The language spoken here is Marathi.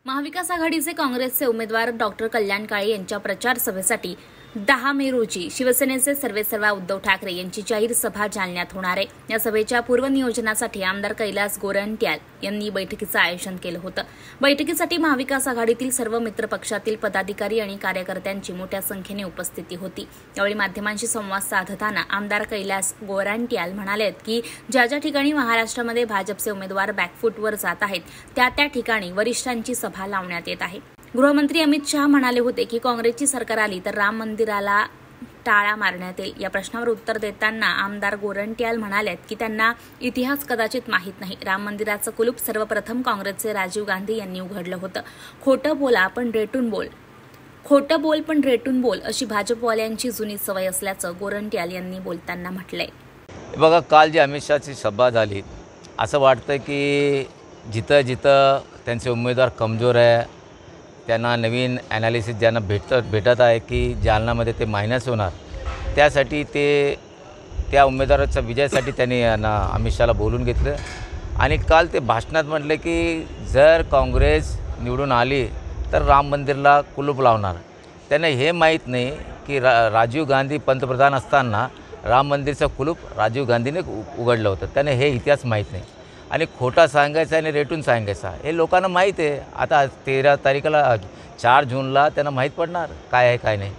महाविकास आघाडीचे काँग्रेसचे उमेदवार डॉक्टर कल्याण काळे यांच्या प्रचार सभेसाठी 10 मे रोजी शिवसेनेचे सर्वेसर्वा उद्धव ठाकरे यांची जाहीर सभा जालन्यात होणार आहे। या सभेच्या पूर्वनियोजनासाठी आमदार कैलास गोरंट्याल यांनी बैठकीचं आयोजन केलं होतं। बैठकीसाठी महाविकास आघाडीतील सर्व मित्र पक्षातील पदाधिकारी आणि कार्यकर्त्यांची मोठ्या संख्येने उपस्थिती होती। यावेळी माध्यमांशी संवाद साधताना आमदार कैलास गोरंट्याल म्हणाले की ज्या ठिकाणी महाराष्ट्रामध्ये भाजपचे उमेदवार बॅकफूटवर जात आहेत त्या ठिकाणी वरिष्ठांची सभा लावण्यात येत आहे। गृहमंत्री अमित शहा म्हणाले होते की काँग्रेसची सरकार आली तर राम मंदिराला टाळा मारण्यात येईल। या प्रश्नावर उत्तर देताना आमदार गोरंट्याल म्हणालेत की त्यांना इतिहास कदाचित माहीत नाही। राम मंदिराचं कुलूप सर्वप्रथम काँग्रेसचे राजीव गांधी यांनी उघडलं होतं। खोटं बोल पण रेटून बोल अशी भाजपवाल्यांची जुनी सवय असल्याचं गोरंट्याल यांनी बोलताना म्हटलंय। बघा, काल जी अमित शहाची सभा झाली, असं वाटतं की जिथं त्यांचे उमेदवार कमजोर आहे, त्यांना नवीन ॲनालिसिस ज्यांना भेटत आहे की जालन्यामध्ये ते मायनस होणार, त्यासाठी त्या उमेदवाराच्या विजयासाठी त्यांनी अमित शहाला बोलून घेतलं। आणि काल ते भाषणात म्हटले की जर काँग्रेस निवडून आली तर राम मंदिरला कुलूप लावणार। त्यांना हे माहीत नाही की राजीव गांधी पंतप्रधान असताना राम मंदिरचं कुलूप राजीव गांधीने उघडलं होतं। त्यांना हे इतिहास माहीत नाही आणि खोटा सांगायचा आणि रेटून सांगायचा हे लोकांना माहीत आहे। आता 13 तारखेला 4 जूनला त्यांना माहीत पडणार काय आहे काय नाही।